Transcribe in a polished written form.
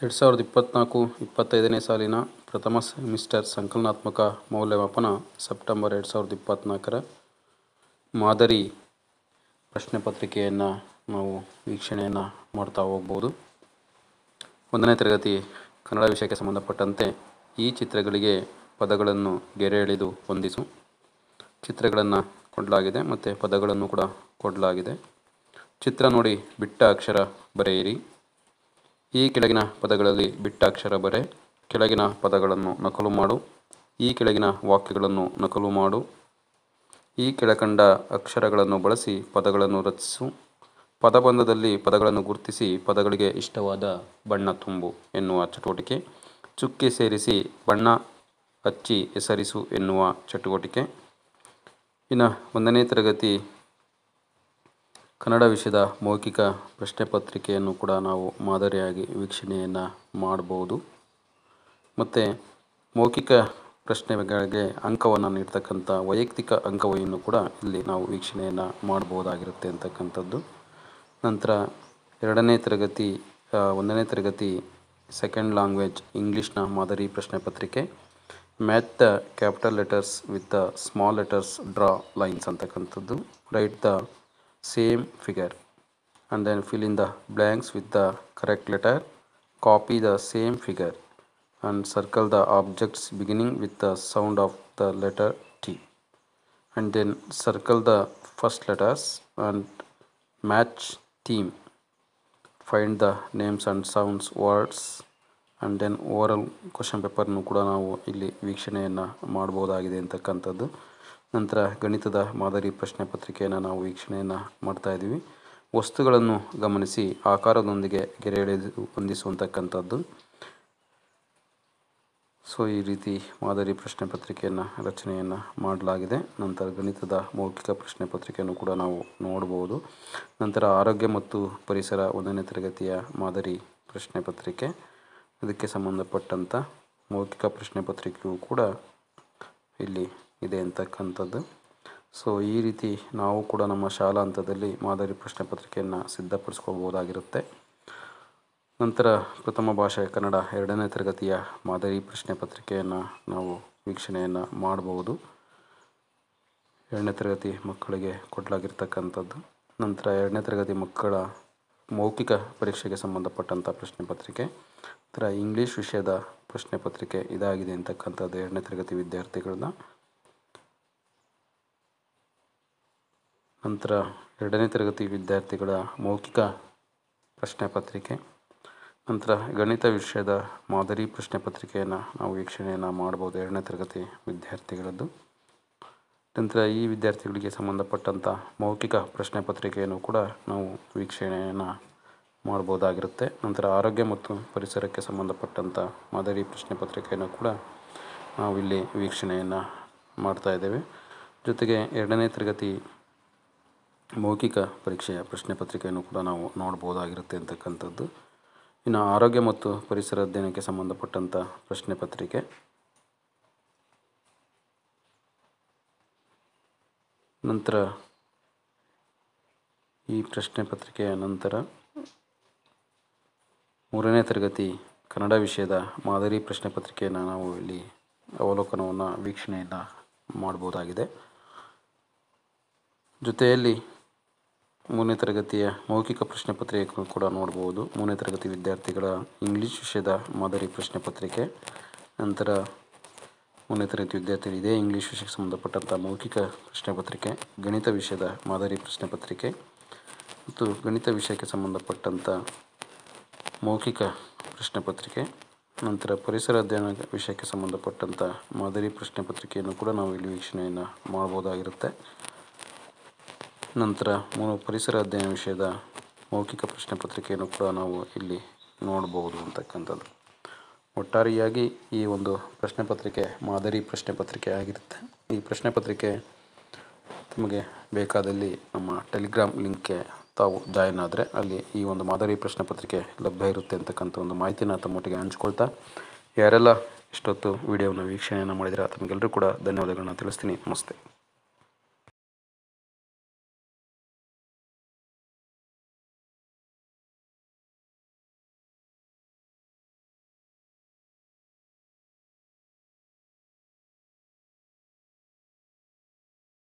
2024-25ನೇ ಸಾಲಿನ ಪ್ರಥಮ ಸೆಮಿಸ್ಟರ್ ಸಂಕಲನಾತ್ಮಕ ಮೌಲ್ಯಮಾಪನ ಸೆಪ್ಟೆಂಬರ್ 2024ರ ಮಾದರಿ ಪ್ರಶ್ನೆ ಪತ್ರಿಕೆಯನ್ನು ನಾವು ವೀಕ್ಷಣೆಯನ್ನು ಮಾಡ್ತಾ ಹೋಗ್ಬೋದು. 1ನೇ ತರಗತಿ ಕನ್ನಡ ವಿಷಯಕ್ಕೆ ಸಂಬಂಧಪಟ್ಟಂತೆ ಈ ಚಿತ್ರಗಳಿಗೆ ಪದಗಳನ್ನು ಗೆರೆ ಎಳೆದು ಹೊಂದಿಸು. ಚಿತ್ರಗಳನ್ನು ಕೊಡಲಾಗಿದೆ ಮತ್ತು ಪದಗಳನ್ನು ಕೂಡ ಕೊಡಲಾಗಿದೆ. ಚಿತ್ರ ನೋಡಿ ಬಿಟ್ಟ ಅಕ್ಷರ ಬರೆಯಿರಿ. ಈ ಕೆಳಗಿನ ಪದಗಳಲ್ಲಿ ಬಿಟ್ಟ ಅಕ್ಷರ ಬರೆ. ಕೆಳಗಿನ ಪದಗಳನ್ನು ನಕಲು ಮಾಡು. ಈ ಕೆಳಗಿನ ವಾಕ್ಯಗಳನ್ನು ನಕಲು ಮಾಡು. ಈ ಕೆಳಕಂಡ ಅಕ್ಷರಗಳನ್ನು ಬಳಸಿ ಪದಗಳನ್ನು ರಚಿಸು. ಪದಬಂಧದಲ್ಲಿ ಪದಗಳನ್ನು ಗುರುತಿಸಿ ಪದಗಳಿಗೆ ಇಷ್ಟವಾದ ಬಣ್ಣ ತುಂಬು ಎನ್ನುವ ಚಟುವಟಿಕೆ. ಚುಕ್ಕೆ ಸೇರಿಸಿ ಬಣ್ಣ ಹಚ್ಚಿ ಹೆಸರಿಸು ಎನ್ನುವ ಚಟುವಟಿಕೆ. ಇನ್ನು 1ನೇ ತರಗತಿ ಕನ್ನಡ ವಿಷಯದ ಮೌಖಿಕ ಪ್ರಶ್ನೆ ಪತ್ರಿಕೆಯನ್ನು ಕೂಡ ನಾವು ಮಾದರಿಯಾಗಿ ವೀಕ್ಷಣೆಯನ್ನು ಮಾಡಬಹುದು. ಮತ್ತು ಮೌಖಿಕ ಪ್ರಶ್ನೆಗಳಿಗೆ ಅಂಕವನ್ನು ನೀಡ್ತಕ್ಕಂಥ ವೈಯಕ್ತಿಕ ಅಂಕವನ್ನು ಕೂಡ ಇಲ್ಲಿ ನಾವು ವೀಕ್ಷಣೆಯನ್ನು ಮಾಡಬಹುದಾಗಿರುತ್ತೆ ಅಂತಕ್ಕಂಥದ್ದು. ನಂತರ 1ನೇ ತರಗತಿ ಸೆಕೆಂಡ್ ಲ್ಯಾಂಗ್ವೇಜ್ ಇಂಗ್ಲೀಷ್ನ ಮಾದರಿ ಪ್ರಶ್ನೆ ಪತ್ರಿಕೆ. Match the capital letters with the small letters, draw lines ಅಂತಕ್ಕಂಥದ್ದು. Write the same figure and then fill in the blanks with the correct letter. Copy the same figure and circle the objects beginning with the sound of the letter T, and then circle the first letters and match theme. Find the names and sounds words, and then oral question paper nu ಕೂಡ ನಾವು ಇಲ್ಲಿ ವೀಕ್ಷಣೆಯನ್ನು ಮಾಡಬಹುದಾಗಿದೆ ಅಂತಕ್ಕಂಥದ್ದು. ನಂತರ ಗಣಿತದ ಮಾದರಿ ಪ್ರಶ್ನೆ ಪತ್ರಿಕೆಯನ್ನು ನಾವು ವೀಕ್ಷಣೆಯನ್ನು ಮಾಡ್ತಾ ಇದ್ದೀವಿ. ವಸ್ತುಗಳನ್ನು ಗಮನಿಸಿ ಆಕಾರದೊಂದಿಗೆ ಗೆರೆ ಎಳೆದು ಹೊಂದಿಸುವಂತಕ್ಕಂಥದ್ದು. ಸೊ ಈ ರೀತಿ ಮಾದರಿ ಪ್ರಶ್ನೆ ಪತ್ರಿಕೆಯನ್ನು ರಚನೆಯನ್ನು ಮಾಡಲಾಗಿದೆ. ನಂತರ ಗಣಿತದ ಮೌಖಿಕ ಪ್ರಶ್ನೆ ಪತ್ರಿಕೆಯನ್ನು ಕೂಡ ನಾವು ನೋಡಬಹುದು. ನಂತರ ಆರೋಗ್ಯ ಮತ್ತು ಪರಿಸರ 1ನೇ ತರಗತಿಯ ಮಾದರಿ ಪ್ರಶ್ನೆ ಪತ್ರಿಕೆ, ಅದಕ್ಕೆ ಸಂಬಂಧಪಟ್ಟಂಥ ಮೌಖಿಕ ಪ್ರಶ್ನೆ ಪತ್ರಿಕೆಯು ಕೂಡ ಇಲ್ಲಿ ಇದೆ ಅಂತಕ್ಕಂಥದ್ದು. ಸೊ ಈ ರೀತಿ ನಾವು ಕೂಡ ನಮ್ಮ ಶಾಲಾ ಹಂತದಲ್ಲಿ ಮಾದರಿ ಪ್ರಶ್ನೆ ಪತ್ರಿಕೆಯನ್ನು ಸಿದ್ಧಪಡಿಸ್ಕೋಬಹುದಾಗಿರುತ್ತೆ. ನಂತರ ಪ್ರಥಮ ಭಾಷೆ ಕನ್ನಡ 2ನೇ ತರಗತಿಯ ಮಾದರಿ ಪ್ರಶ್ನೆ ಪತ್ರಿಕೆಯನ್ನು ನಾವು ವೀಕ್ಷಣೆಯನ್ನು ಮಾಡಬಹುದು. 2ನೇ ತರಗತಿ ಮಕ್ಕಳಿಗೆ ಕೊಡಲಾಗಿರ್ತಕ್ಕಂಥದ್ದು. ನಂತರ 2ನೇ ತರಗತಿ ಮಕ್ಕಳ ಮೌಖಿಕ ಪರೀಕ್ಷೆಗೆ ಸಂಬಂಧಪಟ್ಟಂಥ ಪ್ರಶ್ನೆ ಪತ್ರಿಕೆ. ನಂತರ ಇಂಗ್ಲೀಷ್ ವಿಷಯದ ಪ್ರಶ್ನೆ ಪತ್ರಿಕೆ ಇದಾಗಿದೆ ಅಂತಕ್ಕಂಥದ್ದು 2ನೇ ತರಗತಿ ವಿದ್ಯಾರ್ಥಿಗಳನ್ನ. ನಂತರ 2ನೇ ತರಗತಿ ವಿದ್ಯಾರ್ಥಿಗಳ ಮೌಖಿಕ ಪ್ರಶ್ನೆ ಪತ್ರಿಕೆ. ನಂತರ ಗಣಿತ ವಿಷಯದ ಮಾದರಿ ಪ್ರಶ್ನೆ ಪತ್ರಿಕೆಯನ್ನು ನಾವು ವೀಕ್ಷಣೆಯನ್ನು ಮಾಡ್ಬೋದು 2ನೇ ತರಗತಿ ವಿದ್ಯಾರ್ಥಿಗಳದ್ದು. ನಂತರ ಈ ವಿದ್ಯಾರ್ಥಿಗಳಿಗೆ ಸಂಬಂಧಪಟ್ಟಂಥ ಮೌಖಿಕ ಪ್ರಶ್ನೆ ಪತ್ರಿಕೆಯನ್ನು ಕೂಡ ನಾವು ವೀಕ್ಷಣೆಯನ್ನು ಮಾಡ್ಬೋದಾಗಿರುತ್ತೆ. ನಂತರ ಆರೋಗ್ಯ ಮತ್ತು ಪರಿಸರಕ್ಕೆ ಸಂಬಂಧಪಟ್ಟಂಥ ಮಾದರಿ ಪ್ರಶ್ನೆ ಪತ್ರಿಕೆಯನ್ನು ಕೂಡ ನಾವಿಲ್ಲಿ ವೀಕ್ಷಣೆಯನ್ನು ಮಾಡ್ತಾ ಇದ್ದೇವೆ. ಜೊತೆಗೆ 2ನೇ ತರಗತಿ ಮೌಖಿಕ ಪರೀಕ್ಷೆಯ ಪ್ರಶ್ನೆ ಪತ್ರಿಕೆಯನ್ನು ಕೂಡ ನಾವು ನೋಡ್ಬೋದಾಗಿರುತ್ತೆ ಅಂತಕ್ಕಂಥದ್ದು. ಇನ್ನು ಆರೋಗ್ಯ ಮತ್ತು ಪರಿಸರ ಅಧ್ಯಯನಕ್ಕೆ ಸಂಬಂಧಪಟ್ಟಂಥ ಪ್ರಶ್ನೆ ಪತ್ರಿಕೆ. ನಂತರ ಈ ಪ್ರಶ್ನೆ ಪತ್ರಿಕೆಯ ನಂತರ 3ನೇ ತರಗತಿ ಕನ್ನಡ ವಿಷಯದ ಮಾದರಿ ಪ್ರಶ್ನೆ ಪತ್ರಿಕೆಯನ್ನು ನಾವು ಇಲ್ಲಿ ಅವಲೋಕನವನ್ನು ವೀಕ್ಷಣೆಯನ್ನು ಮಾಡ್ಬೋದಾಗಿದೆ. ಜೊತೆಯಲ್ಲಿ 3ನೇ ತರಗತಿಯ ಮೌಖಿಕ ಪ್ರಶ್ನೆ ಪತ್ರಿಕೆ ಕೂಡ ನೋಡ್ಬೋದು. 3ನೇ ತರಗತಿ ವಿದ್ಯಾರ್ಥಿಗಳ ಇಂಗ್ಲೀಷ್ ವಿಷಯದ ಮಾದರಿ ಪ್ರಶ್ನೆ ಪತ್ರಿಕೆ. ನಂತರ 3ನೇ ತರಗತಿ ವಿದ್ಯಾರ್ಥಿಗಳು ಇದೇ ಇಂಗ್ಲೀಷ್ ವಿಷಯಕ್ಕೆ ಸಂಬಂಧಪಟ್ಟಂಥ ಮೌಖಿಕ ಪ್ರಶ್ನೆ ಪತ್ರಿಕೆ, ಗಣಿತ ವಿಷಯದ ಮಾದರಿ ಪ್ರಶ್ನೆ ಪತ್ರಿಕೆ ಮತ್ತು ಗಣಿತ ವಿಷಯಕ್ಕೆ ಸಂಬಂಧಪಟ್ಟಂಥ ಮೌಖಿಕ ಪ್ರಶ್ನೆ ಪತ್ರಿಕೆ. ನಂತರ ಪರಿಸರ ಅಧ್ಯಯನ ವಿಷಯಕ್ಕೆ ಸಂಬಂಧಪಟ್ಟಂಥ ಮಾದರಿ ಪ್ರಶ್ನೆ ಪತ್ರಿಕೆಯನ್ನು ಕೂಡ ನಾವು ಇಲ್ಲಿ ವೀಕ್ಷಣೆಯನ್ನು ಮಾಡ್ಬೋದಾಗಿರುತ್ತೆ. ನಂತರ ಪರಿಸರ ಅಧ್ಯಯನ ವಿಷಯದ ಮೌಖಿಕ ಪ್ರಶ್ನೆ ಪತ್ರಿಕೆಯನ್ನು ಕೂಡ ನಾವು ಇಲ್ಲಿ ನೋಡಬಹುದು ಅಂತಕ್ಕಂಥದ್ದು. ಒಟ್ಟಾರೆಯಾಗಿ ಈ ಒಂದು ಪ್ರಶ್ನೆ ಪತ್ರಿಕೆ ಮಾದರಿ ಪ್ರಶ್ನೆ ಪತ್ರಿಕೆ ಆಗಿರುತ್ತೆ. ಈ ಪ್ರಶ್ನೆ ಪತ್ರಿಕೆ ತಮಗೆ ಬೇಕಾದಲ್ಲಿ ನಮ್ಮ ಟೆಲಿಗ್ರಾಮ್ ಲಿಂಕ್ಗೆ ತಾವು ಜಾಯಿನ್ ಆದರೆ ಅಲ್ಲಿ ಈ ಒಂದು ಮಾದರಿ ಪ್ರಶ್ನೆ ಪತ್ರಿಕೆ ಲಭ್ಯ ಇರುತ್ತೆ ಅಂತಕ್ಕಂಥ ಒಂದು ಮಾಹಿತಿನ ತಮ್ಮೊಟ್ಟಿಗೆ ಹಂಚ್ಕೊಳ್ತಾ, ಯಾರೆಲ್ಲ ಇಷ್ಟೊತ್ತು ವಿಡಿಯೋವನ್ನು ವೀಕ್ಷಣೆಯನ್ನು ಮಾಡಿದರೆ ತಮಗೆಲ್ಲರೂ ಕೂಡ ಧನ್ಯವಾದಗಳನ್ನ ತಿಳಿಸ್ತೀನಿ. ನಮಸ್ತೆ.